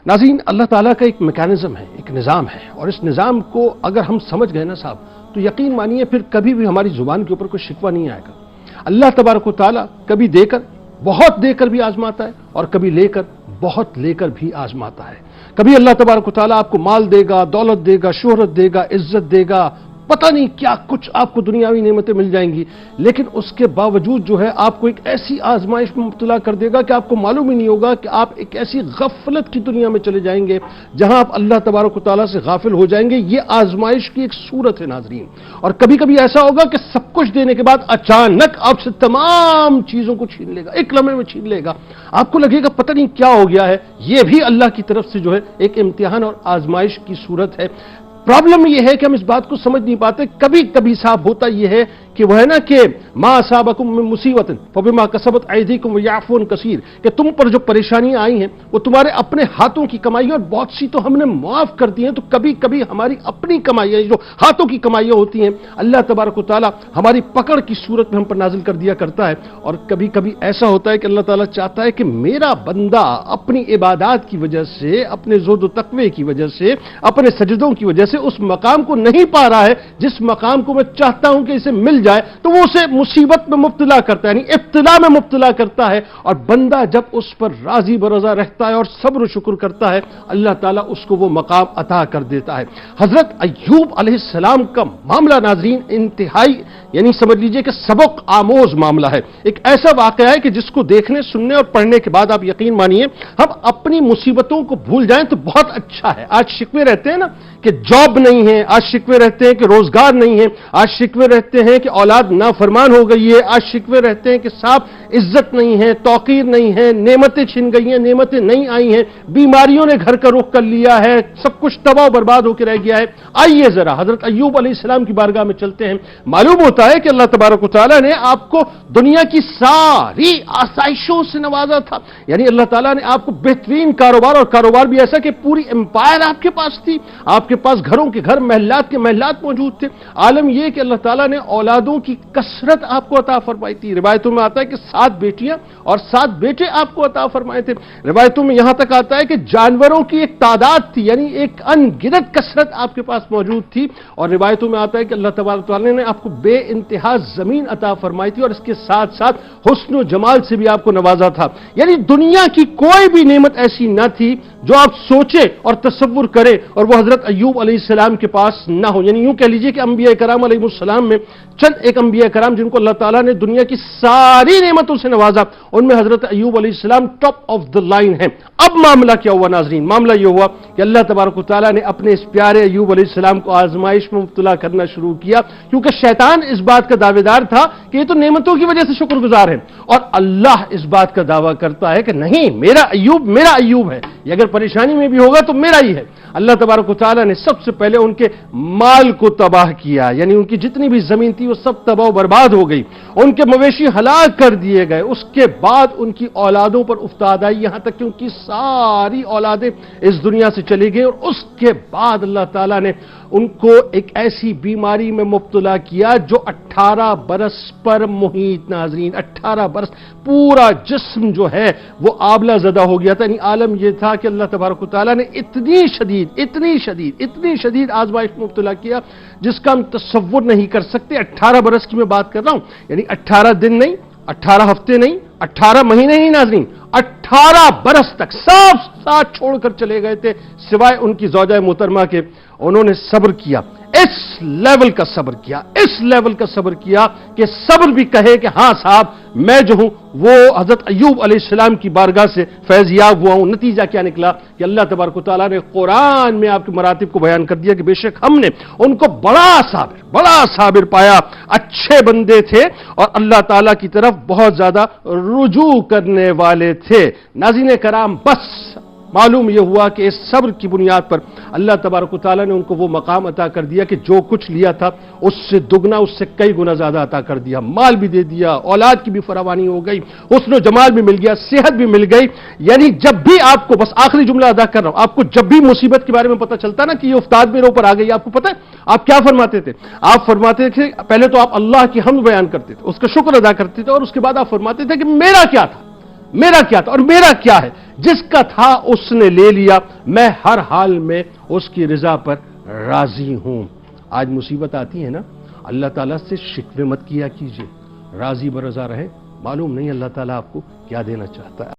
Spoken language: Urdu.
ناظرین، اللہ تعالیٰ کا ایک میکانزم ہے، ایک نظام ہے، اور اس نظام کو اگر ہم سمجھ گئے نا صاحب تو یقین مانیے پھر کبھی بھی ہماری زبان کے اوپر کوئی شکوہ نہیں آئے گا۔ اللہ تبارک و تعالیٰ کبھی دے کر، بہت دے کر بھی آزماتا ہے، اور کبھی لے کر، بہت لے کر بھی آزماتا ہے۔ کبھی اللہ تبارک و تعالیٰ آپ کو مال دے گا، دولت دے گا، شہرت دے گا، عزت دے گا، پتہ نہیں کیا کچھ آپ کو دنیاوی نعمتیں مل جائیں گی، لیکن اس کے باوجود جو ہے آپ کو ایک ایسی آزمائش میں مبتلا کر دے گا کہ آپ کو معلوم ہی نہیں ہوگا کہ آپ ایک ایسی غفلت کی دنیا میں چلے جائیں گے جہاں آپ اللہ تبارک و تعالیٰ سے غافل ہو جائیں گے۔ یہ آزمائش کی ایک صورت ہے ناظرین، اور کبھی کبھی ایسا ہوگا کہ سب کچھ دینے کے بعد اچانک آپ سے تمام چیزوں کو چھین لے گا، ایک لمحے میں چھین لے گا، آپ کو لگے گا پتہ نہیں کیا ہو گیا ہے۔ یہ بھی اللہ کی طرف سے جو ہے ایک امتحان اور آزمائش کی صورت ہے۔ پرابلم یہ ہے کہ ہم اس بات کو سمجھ نہیں پاتے۔ کبھی کبھی صاحب ہوتا یہ ہے کہ وہ ہے نا کہ ما اصابکم من مصیبت فبما کسبت ایدیکم ویعفو عن کثیر، کہ تم پر جو پریشانیاں آئی ہیں وہ تمہارے اپنے ہاتھوں کی کمائی اور بہت سی تو ہم نے معاف کر دی ہیں۔ تو کبھی کبھی ہماری اپنی کمائیاں جو ہاتھوں کی کمائیاں ہوتی ہیں اللہ تبارک و تعالیٰ ہماری پکڑ کی صورت میں ہم پر نازل کر دیا کرتا ہے، اور کبھی کبھی ایسا ہوتا ہے کہ اللہ تعالیٰ چاہتا ہے کہ میرا بندہ اپنی عبادات کی وجہ سے، اپنے زہد و تقوی کی وجہ سے، اپنے سجدوں کی وجہ سے اس مقام کو نہیں پا رہا ہے جس مقام کو میں چاہتا ہوں کہ اسے مل جائے، تو وہ اسے مصیبت میں مبتلا کرتا ہے، یعنی ابتلا میں مبتلا کرتا ہے، اور بندہ جب اس پر راضی برضا رہتا ہے اور صبر و شکر کرتا ہے اللہ تعالیٰ اس کو وہ مقام عطا کر دیتا ہے۔ حضرت ایوب علیہ السلام کا معاملہ ناظرین انتہائی، یعنی سمجھ لیجئے کہ سبق آموز معاملہ ہے۔ ایک ایسا واقعہ ہے کہ جس کو دیکھنے، سننے اور پڑھنے کے بعد آپ یقین مانیے ہم اپنی مصیبتوں کو بھول جائیں تو بہت اچھا ہے۔ آج شکوے رہتے ہیں نا کہ جاب نہیں ہے، آج شکوے رہتے ہیں کہ روزگار نہیں ہے، آج شکوے رہتے ہیں کہ اولاد نافرمان ہو گئی ہے، آج شکوے رہتے ہیں کہ صاحب عزت نہیں ہے، توقیر نہیں ہے، نعمتیں چھن گئی ہیں، نعمتیں نہیں آئی ہیں، بیماریوں نے گھر کا رخ کر لیا ہے، سب کچھ تباہ و برباد ہو کے رہ گیا ہے۔ آئیے ذرا حضرت ایوب علیہ السلام کی بارگاہ میں چلتے ہیں۔ معلوم ہوتا ہے کہ اللہ تبارک و تعالیٰ نے آپ کو دنیا کی ساری آسائشوں سے نوازا تھا، یعنی اللہ تعالیٰ نے آپ کو بہترین کاروبار، اور کاروبار بھی ایسا کہ پوری امپائر آپ کے پاس تھی، آپ کے پاس گھروں کے گھر، محلات کے محلات موجود تھے۔ عالم یہ کہ اللہ تعالیٰ نے اولادوں کی کثرت آپ کو عطا فرمائی تھی۔ روایتوں میں آتا ہے کہ 7 بیٹیاں اور 7 بیٹے آپ کو عطا فرمائے تھے۔ روایتوں میں یہاں تک آتا ہے کہ جانوروں کی ایک تعداد تھی، یعنی ایک ان گنت کثرت آپ کے پاس موجود تھی، اور روایتوں میں آتا ہے کہ اللہ تبارک تعالیٰ نے آپ کو بے انتہا زمین عطا فرمائی تھی، اور اس کے ساتھ ساتھ حسن و جمال سے بھی آپ کو نوازا تھا۔ یعنی دنیا کی کوئی بھی نعمت ایسی نہ تھی جو آپ سوچے اور تصور کرے اور وہ حضرت ایوب علیہ السلام کے پاس نہ ہو۔ یعنی یوں کہہ لیجئے کہ انبیاء کرام علیہ السلام میں چند ایک انبیاء کرام جن کو اللہ تعالیٰ نے دنیا کی ساری نعمتوں سے نوازا، ان میں حضرت ایوب علیہ السلام ٹاپ آف دا لائن ہیں۔ اب معاملہ کیا ہوا ناظرین؟ معاملہ یہ ہوا کہ اللہ تبارک و تعالیٰ نے اپنے اس پیارے ایوب علیہ السلام کو آزمائش میں مبتلا کرنا شروع کیا، کیونکہ شیطان اس بات کا دعوے دار تھا کہ یہ تو نعمتوں کی وجہ سے شکر گزار ہے، اور اللہ اس بات کا دعویٰ کرتا ہے کہ نہیں، میرا ایوب ہے، یہ اگر پریشانی میں بھی ہوگا تو میرا ہی ہے۔ اللہ تبارک و تعالیٰ نے سب سے پہلے ان کے مال کو تباہ کیا، یعنی ان کی جتنی بھی زمین تھی وہ سب تباہ و برباد ہو گئی، ان کے مویشی ہلاک کر دیے گئے۔ اس کے بعد ان کی اولادوں پر افتاد آئی، یہاں تک کہ ان کی ساری اولادیں اس دنیا سے چلی گئی، اور اس کے بعد اللہ تعالیٰ نے ان کو ایک ایسی بیماری میں مبتلا کیا جو 18 برس پر محیط ناظرین، 18 برس پورا جسم جو ہے وہ آبلہ زدہ ہو گیا تھا۔ یعنی عالم یہ تھا کہ اللہ تبارک و تعالیٰ نے اتنی شدید آزمائش میں مبتلا کیا جس کا ہم تصور نہیں کر سکتے۔ 18 برس کی میں بات کر رہا ہوں، یعنی 18 دن نہیں، 18 ہفتے نہیں، 18 مہینے نہیں ناظرین، 18 برس تک سب ساتھ چھوڑ کر چلے گئے تھے سوائے ان کی زوجہ محترمہ کے۔ انہوں نے صبر کیا، اس لیول کا صبر کیا کہ صبر بھی کہے کہ ہاں صاحب میں جو ہوں وہ حضرت ایوب علیہ السلام کی بارگاہ سے فیض یاب ہوا ہوں۔ نتیجہ کیا نکلا کہ اللہ تبارک و تعالیٰ نے قرآن میں آپ کے مراتب کو بیان کر دیا کہ بے شک ہم نے ان کو بڑا صابر پایا، اچھے بندے تھے اور اللہ تعالیٰ کی طرف بہت زیادہ رجوع کرنے والے تھے۔ ناظرین کرام، بس معلوم یہ ہوا کہ اس صبر کی بنیاد پر اللہ تبارک و تعالیٰ نے ان کو وہ مقام عطا کر دیا کہ جو کچھ لیا تھا اس سے دگنا، اس سے کئی گنا زیادہ عطا کر دیا، مال بھی دے دیا، اولاد کی بھی فراوانی ہو گئی، حسن و جمال بھی مل گیا، صحت بھی مل گئی۔ یعنی جب بھی آپ کو، بس آخری جملہ ادا کر رہا ہوں، آپ کو جب بھی مصیبت کے بارے میں پتہ چلتا نا کہ یہ افتاد میرے اوپر آ گئی، آپ کو پتہ ہے آپ کیا فرماتے تھے؟ آپ فرماتے تھے پہلے تو آپ اللہ کی حمد بیان کرتے تھے، اس کا شکر ادا کرتے تھے، اور اس کے بعد آپ فرماتے تھے کہ میرا کیا تھا، میرا کیا تھا اور میرا کیا ہے، جس کا تھا اس نے لے لیا، میں ہر حال میں اس کی رضا پر راضی ہوں۔ آج مصیبت آتی ہے نا، اللہ تعالیٰ سے شکوے مت کیا کیجئے، راضی برضا رہے، معلوم نہیں اللہ تعالیٰ آپ کو کیا دینا چاہتا ہے۔